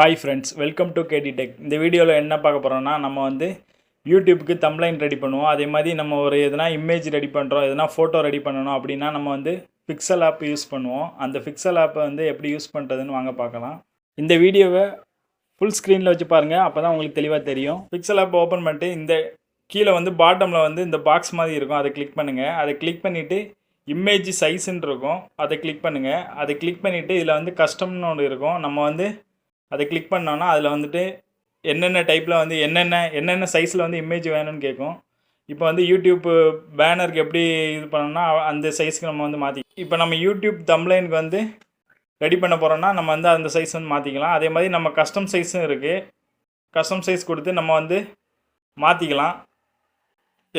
Hi friends, welcome to kdtech. இந்த வீடியோவில் என்ன பார்க்க போகிறோம்னா நம்ம யூடியூப்க்கு தம்ப்லைன் ரெடி பண்ணுவோம். அதே மாதிரி நம்ம ஒரு எதனா இமேஜ் ரெடி பண்ணுறோம், எதனா ஃபோட்டோ ரெடி பண்ணணும் அப்படின்னா நம்ம பிக்சல் ஆப் யூஸ் பண்ணுவோம். அந்த பிக்சல் ஆப்பை எப்படி யூஸ் பண்ணுறதுன்னு வாங்க பார்க்கலாம். இந்த வீடியோவை ஃபுல் ஸ்க்ரீனில் வச்சு பாருங்கள், அப்போ தான் உங்களுக்கு தெளிவாக தெரியும். பிக்சல் ஆப் ஓப்பன் பண்ணிட்டு இந்த கீழே பாட்டமில் இந்த பாக்ஸ் மாதிரி இருக்கும், அதை கிளிக் பண்ணுங்கள். அதை கிளிக் பண்ணிவிட்டு இமேஜ் சைஸுன்னு இருக்கும், அதை கிளிக் பண்ணுங்கள். அதை கிளிக் பண்ணிவிட்டு இதில் கஸ்டம்னு ஒன்று இருக்கும். நம்ம அதை கிளிக் பண்ணோன்னா அதில் என்னென்ன டைப்பில் என்னென்ன சைஸில் இமேஜ் வேணும்னு கேட்கும். இப்போ யூடியூப் பேனருக்கு எப்படி இது பண்ணோம்னா அந்த சைஸ்க்கு நம்ம மாற்றி, இப்போ நம்ம யூடியூப் தம்ப்லைனுக்கு ரெடி பண்ண போகிறோன்னா நம்ம அந்த சைஸ் மாற்றிக்கலாம். அதே மாதிரி நம்ம கஸ்டம் சைஸும் இருக்குது. கஸ்டம் சைஸ் கொடுத்து நம்ம மாற்றிக்கலாம்.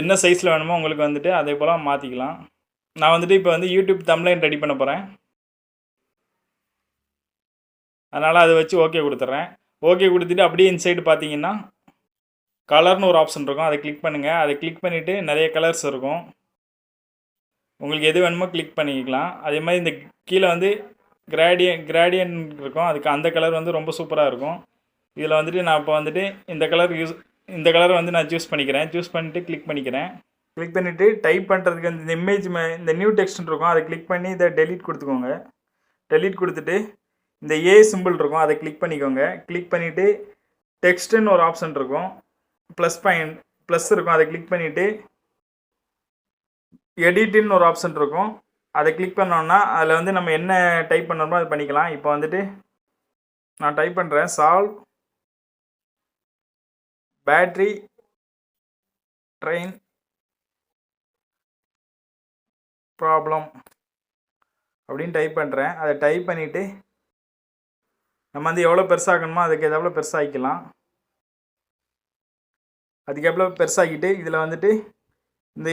என்ன சைஸில் வேணுமோ உங்களுக்கு அதே போல் மாற்றிக்கலாம். நான் இப்போ யூடியூப் தம்ப்லைன் ரெடி பண்ண போகிறேன். அதனால் அதை வச்சு ஓகே கொடுத்துட்றேன். ஓகே கொடுத்துட்டு அப்படியே இன்சைடு பார்த்தீங்கன்னா கலர்னு ஒரு ஆப்ஷன் இருக்கும், அதை கிளிக் பண்ணுங்கள். அதை கிளிக் பண்ணிவிட்டு நிறைய கலர்ஸ் இருக்கும், உங்களுக்கு எது வேணுமோ கிளிக் பண்ணிக்கலாம். அதே மாதிரி இந்த கீழே கிராடியன் இருக்கும், அதுக்கு அந்த கலர் ரொம்ப சூப்பராக இருக்கும். இதில் நான் இப்போ இந்த கலர் நான் சூஸ் பண்ணிக்கிறேன். சூஸ் பண்ணிவிட்டு கிளிக் பண்ணிக்கிறேன். கிளிக் பண்ணிவிட்டு டைப் பண்ணுறதுக்கு இந்த இமேஜ் இந்த நியூ டெக்ஸ்ட்னு இருக்கும், அதை கிளிக் பண்ணி இதை டெலீட் கொடுத்துக்கோங்க. டெலீட் கொடுத்துட்டு இந்த ஏ சிம்பிள் இருக்கும், அதை கிளிக் பண்ணிக்கோங்க. கிளிக் பண்ணிவிட்டு டெக்ஸ்ட்டுன்னு ஒரு ஆப்ஷன் இருக்கும், ப்ளஸ் இருக்கும், அதை கிளிக் பண்ணிவிட்டு எடிட்டுன்னு ஒரு ஆப்ஷன் இருக்கும், அதை கிளிக் பண்ணோன்னா அதில் நம்ம என்ன டைப் பண்ணுறோமோ அதை பண்ணிக்கலாம். இப்போ நான் டைப் பண்ணுறேன், சால்வ் பேட்ரி ட்ரெயின் ப்ராப்ளம் அப்படின்னு டைப் பண்ணுறேன். அதை டைப் பண்ணிவிட்டு நம்ம எவ்வளோ பெருசாகணுமோ அதுக்கு எவ்வளோ பெருசாகிக்கலாம். அதுக்கு எவ்வளோ பெருசாகிட்டு இதில் இந்த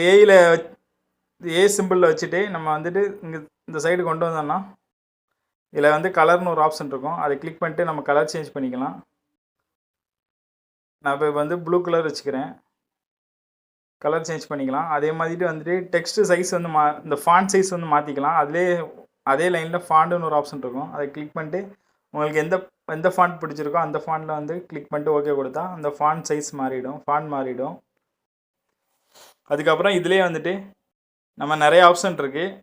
ஏ சிம்பிளில் வச்சுட்டு நம்ம இங்கே இந்த சைடு கொண்டு வந்தோம்னா இதில் கலர்னு ஒரு ஆப்ஷன் இருக்கும், அதை கிளிக் பண்ணிட்டு நம்ம கலர் சேஞ்ச் பண்ணிக்கலாம். நான் இப்போ ப்ளூ கலர் வச்சுக்கிறேன், கலர் சேஞ்ச் பண்ணிக்கலாம். அதே மாதிரி டெக்ஸ்ட்டு சைஸ் இந்த ஃபாண்ட் சைஸ் மாற்றிக்கலாம். அதே லைனில் ஃபாண்டுன்னு ஒரு ஆப்ஷன் இருக்கும், அதை கிளிக் பண்ணிட்டு உங்களுக்கு எந்த ஃபாண்ட் பிடிச்சிருக்கோ அந்த ஃபாண்டில் கிளிக் பண்ணிட்டு ஓகே கொடுத்தா அந்த ஃபாண்ட் சைஸ் மாறிடும். அதுக்கப்புறம் இதிலே நம்ம நிறைய ஆப்ஷன் இருக்குது,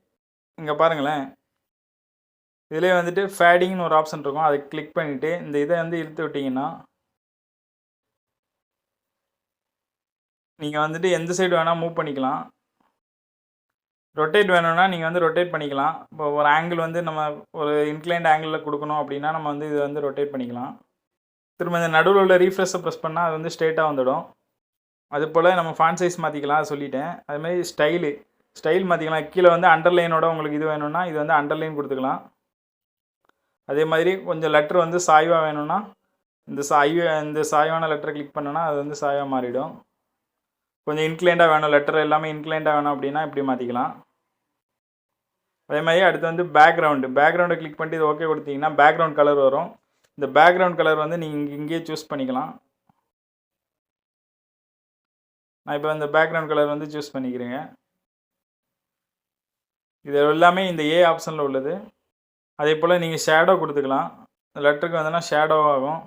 இங்கே பாருங்களேன். இதிலே ஃபேடிங்னு ஒரு ஆப்ஷன் இருக்கும், அதை கிளிக் பண்ணிவிட்டு இந்த இதை இழுத்து விட்டிங்கன்னா நீங்கள் எந்த சைடு வேணால் மூவ் பண்ணிக்கலாம். ரொட்டேட் வேணும்னா நீங்கள் ரொட்டேட் பண்ணிக்கலாம். இப்போ ஒரு ஆங்கிள் நம்ம ஒரு இன்க்ளைன்ட் ஆங்கிளில் கொடுக்கணும் அப்படின்னா நம்ம இதை ரொட்டேட் பண்ணிக்கலாம். திரும்ப இந்த நடுவில் உள்ள ரீஃப்ரெஷை ப்ரெஸ் பண்ணால் அது ஸ்ட்ரெயிட்டாக வந்துடும். அது போல் நம்ம ஃபாண்ட் சைஸ் மாற்றிக்கலாம், அதை சொல்லிட்டேன். அதுமாதிரி ஸ்டைல் மாற்றிக்கலாம். கீழே அண்டர்லைனோட உங்களுக்கு இது வேணும்னா இது அண்டர்லைன் கொடுத்துக்கலாம். அதே மாதிரி கொஞ்சம் லெட்ரு சாய்வாக வேணும்னா இந்த சாய்வான லெட்டரை கிளிக் பண்ணோன்னா அது சாய்வாக மாறிடும். கொஞ்சம் இன்க்ளைண்டாக வேணும், லெட்டர் எல்லாமே இன்க்ளைண்டாக வேணும் அப்படின்னா இப்படி மாற்றிக்கலாம். அதே மாதிரி அடுத்து பேக்ரவுண்டை கிளிக் பண்ணிட்டு இது ஓகே கொடுத்தீங்கன்னா பேக்ரவுண்ட் கலர் வரும். இந்த பேக்ரவுண்ட் கலர் நீங்கள் இங்கேயே சூஸ் பண்ணிக்கலாம். நான் இப்போ இந்த பேக்ரவுண்ட் கலர் சூஸ் பண்ணிக்கிறேங்க. இது எல்லாமே இந்த ஏ ஆப்ஷனில் உள்ளது. அதே போல் நீங்கள் ஷேடோ கொடுத்துக்கலாம். லெட்டருக்கு ஷேடோ ஆகும்,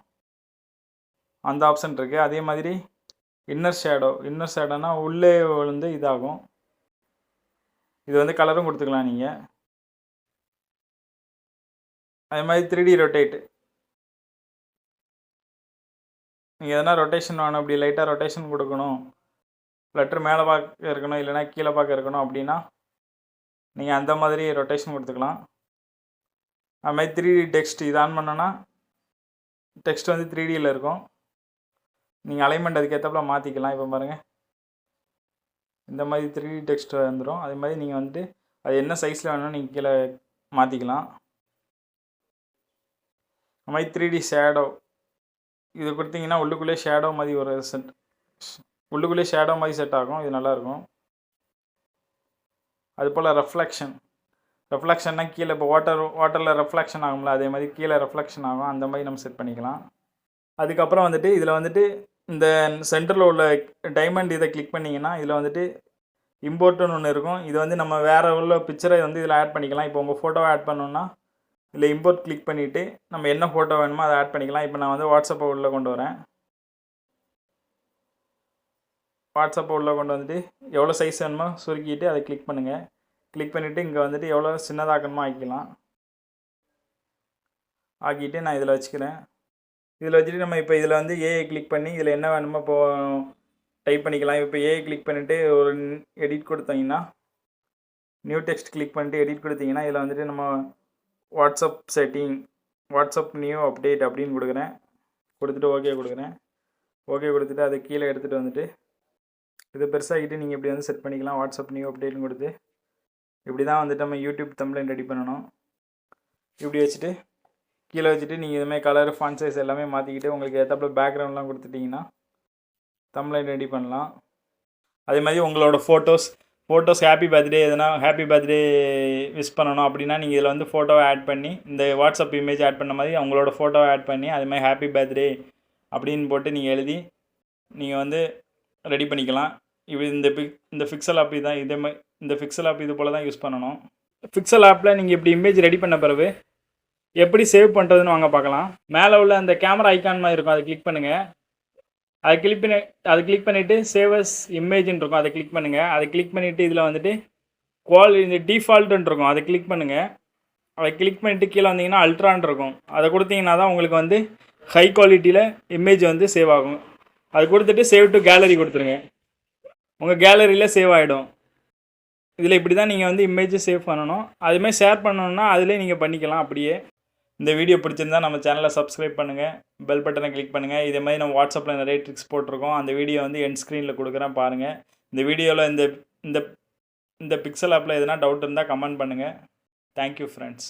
அந்த ஆப்ஷன் இருக்குது. அதே மாதிரி இன்னர் ஷேடோனா உள்ளே இதாகும். இது கலரும் கொடுத்துக்கலாம் நீங்கள். அதே மாதிரி 3D ரொட்டேட், நீங்கள் எதனா ரொட்டேஷன் வேணும், அப்படி லைட்டாக ரொட்டேஷன் கொடுக்கணும், லெட்ரு மேலே பார்க்க இருக்கணும் இல்லைனா கீழே பார்க்க இருக்கணும் அப்படின்னா நீங்கள் அந்த மாதிரி ரொட்டேஷன் கொடுத்துக்கலாம். அது மாதிரி 3D டெக்ஸ்ட் இது ஆன் பண்ணோன்னா டெக்ஸ்ட் 3Dயில் இருக்கும். நீங்கள் அலைன்மெண்ட் அதுக்கேற்றப்பல மாற்றிக்கலாம். இப்போ பாருங்கள், இந்த மாதிரி 3D டெக்ஸ்ட் வந்துடும். அதே மாதிரி நீங்கள் அது என்ன சைஸில் வேணும்னு நீங்கள் கீழே மாற்றிக்கலாம். அது மாதிரி 3D ஷேடோ இது கொடுத்தீங்கன்னா உள்ளுக்குள்ளே ஷேடோ மாதிரி செட் ஆகும், இது நல்லாயிருக்கும். அதுபோல் ரெஃப்ளெக்ஷன்னா கீழே இப்போ வாட்டரில் ரெஃப்ளெக்ஷன் ஆகும்ல, அதே மாதிரி கீழே ரெஃப்ளெக்ஷன் ஆகும், அந்த மாதிரி நம்ம செட் பண்ணிக்கலாம். அதுக்கப்புறம் இதில் இந்த சென்டரில் உள்ள டைமண்ட் இதை கிளிக் பண்ணிங்கன்னா இதில் இம்போர்ட்டுன்னு ஒன்று இருக்கும். இது நம்ம வேறு உள்ள பிக்சரை இதில் ஆட் பண்ணிக்கலாம். இப்போ உங்கள் ஃபோட்டோவை ஆட் பண்ணோன்னா இதில் இம்போர்ட் கிளிக் பண்ணிவிட்டு நம்ம என்ன ஃபோட்டோ வேணுமோ அதை ஆட் பண்ணிக்கலாம். இப்போ நான் வந்து வாட்ஸ்அப்பை உள்ளே கொண்டு வரேன். வாட்ஸ்அப்பை உள்ளே கொண்டு வந்துட்டு எவ்வளோ சைஸ் வேணுமோ சுருக்கிட்டு அதை கிளிக் பண்ணுங்கள். கிளிக் பண்ணிவிட்டு இங்கே வந்துட்டு எவ்வளோ சின்னதாக்கணுமோ ஆக்கிக்கலாம். ஆக்கிட்டு நான் இதில் வச்சுக்கிறேன். இதில் வச்சுட்டு நம்ம இப்போ இதில் வந்து ஏஐ கிளிக் பண்ணி இதில் என்ன வேணுமோ டைப் பண்ணிக்கலாம். இப்போ ஏஐ கிளிக் பண்ணிவிட்டு ஒரு எடிட் கொடுத்தீங்கன்னா, நியூ டெக்ஸ்ட் கிளிக் பண்ணிட்டு எடிட் கொடுத்தீங்கன்னா இதில் வந்துட்டு நம்ம WhatsApp setting, WhatsApp new update அப்படின்னு கொடுக்குறேன். கொடுத்துட்டு ஓகே கொடுக்குறேன். ஓகே கொடுத்துட்டு அதை கீழே எடுத்துகிட்டு வந்துட்டு இது பெருசாகிட்டு நீங்கள் இப்படி வந்து செட் பண்ணிக்கலாம். வாட்ஸ்அப் நியூ அப்டேட்னு கொடுத்து இப்படி தான் வந்துட்டு நம்ம யூடியூப் தம்ப்லைன் ரெடி பண்ணணும். இப்படி வச்சுட்டு கீழே வச்சுட்டு நீங்கள் இதுமாதிரி கலர், ஃபாண்ட் சைஸ் எல்லாமே மாற்றிக்கிட்டு உங்களுக்கு ஏற்றப்பல பேக்ரவுண்ட்லாம் கொடுத்துட்டிங்கன்னா தம்ப்லைன் ரெடி பண்ணலாம். அதே மாதிரி உங்களோட ஃபோட்டோஸ் ஹாப்பி பர்த்டே எதுனா ஹாப்பி பர்த்டே விஷ் பண்ணணும் அப்படின்னா நீங்கள் இதில் வந்து ஃபோட்டோவை ஆட் பண்ணி இந்த வாட்ஸ்அப் இமேஜ் ஆட் பண்ண மாதிரி அவங்களோட ஃபோட்டோவை ஆட் பண்ணி அது மாதிரி ஹாப்பி பர்த்டே அப்படின்னு போட்டு நீங்கள் எழுதி நீங்கள் வந்து ரெடி பண்ணிக்கலாம். இப்படி இந்த பிக்சல் ஆப் தான் இதே மாதிரி இந்த பிக்சல் ஆப் இது போல் தான் யூஸ் பண்ணணும். பிக்சல் ஆப்பில் நீங்கள் இப்படி இமேஜ் ரெடி பண்ண பிறகு எப்படி சேவ் பண்ணுறதுன்னு வாங்க பார்க்கலாம். மேலே உள்ள அந்த கேமரா ஐக்கான் மாதிரி இருக்கும், அதை கிளிக் பண்ணுங்கள். அதை கிளிக் பண்ணிவிட்டு சேவஸ் இமேஜ்னு இருக்கும், அதை கிளிக் பண்ணுங்கள். அதை கிளிக் பண்ணிவிட்டு இதில் வந்துட்டு இந்த டிஃபால்ட்டுன்னு இருக்கும், அதை கிளிக் பண்ணுங்கள். அதை கிளிக் பண்ணிவிட்டு கீழே வந்தீங்கன்னா அல்ட்ரான் இருக்கும், அதை கொடுத்தீங்கன்னா தான் உங்களுக்கு வந்து ஹை குவாலிட்டியில் இமேஜ் வந்து சேவ் ஆகும். அது கொடுத்துட்டு சேவ் டு கேலரி கொடுத்துருங்க. உங்கள் கேலரியில் சேவ் ஆகிடும். இதில் இப்படி தான் நீங்கள் வந்து இமேஜை சேவ் பண்ணணும். அதுமாதிரி ஷேர் பண்ணணுன்னா அதிலே நீங்கள் பண்ணிக்கலாம். அப்படியே இந்த வீடியோ பிடிச்சிருந்தா நம்ம சேனலை சப்ஸ்கிரைப் பண்ணுங்கள், பெல் பட்டனை கிளிக் பண்ணுங்கள். இதே மாதிரி நம்ம வாட்ஸ்அப்பில் நிறைய ட்ரிக்ஸ் போட்டிருக்கோம். அந்த வீடியோ வந்து எண்ட் ஸ்க்ரீனில் கொடுக்குறேன் பாருங்கள். இந்த வீடியோவில் இந்த பிக்சல் ஆப்பில் எதனா டவுட் இருந்தால் கமெண்ட் பண்ணுங்கள். Thank you friends.